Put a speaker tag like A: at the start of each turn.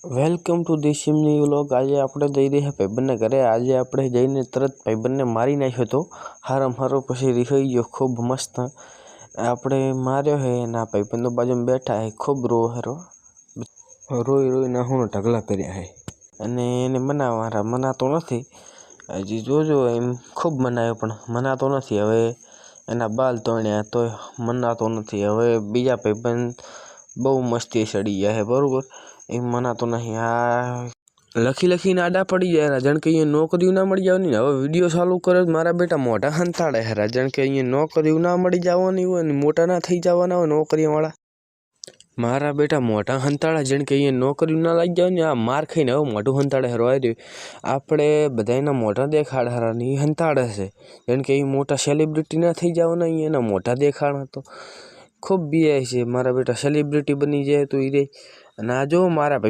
A: Welcome to દેશીમની vlog. આજે આપણે જઈ રહ્યા ભાઈબંધને ઘરે। આજે આપણે જઈને તરત ભાઈબંધને મારી નાખ્યો હતો। હારામ હારો પછી રીસાઈ ગયો ખૂબ મસ્ત। આપણે માર્યો હે ના ભાઈબંધો બાજુમાં બેઠા હે, ખૂબ રોહેરો, રોઈ રોઈને હું ઢગલા કર્યા હે અને એને મનાતો નથી। હજી જોજો એમ ખૂબ મનાયો પણ મનાતો નથી। હવે એના બાલ તોડ્યા તોય મનાતો નથી। હવે બીજા ભાઈબંધ બહુ મસ્તી ચડી ગયા હે, બરોબર, એમ મનાતો નહીં। આ લખીને આડા પડી જાય રાજણ કે અહીંયા નોકરીઓ ના મળી જવાની। હવે વિડીયો ચાલુ કર્યો મારા બેટા મોઢા હંતાડે હે રાજણ કે અહીંયા નોકરીઓ ના મળી જવાની હોય ને મોટા ના થઈ જવાના હોય નોકરીવાળા। મારા બેટા મોઢા હંતાડા જેણ કે અહીંયા નોકરીઓ ના લાગી જવાની। આ માર ખાઈને હવે મોઢું હંતાડે હે, રોય રહ્યું। આપણે બધાના મોઢા દેખાડ હારા ને એ હંતાડે છે જેણ કે એ મોટા સેલિબ્રિટી ના થઈ જવાના, એના મોઢા દેખાડ તો ખૂબ બીઆઈ છે। મારા બેટા સેલિબ્રિટી બની જાય તો એ રે। અને આ જો મારા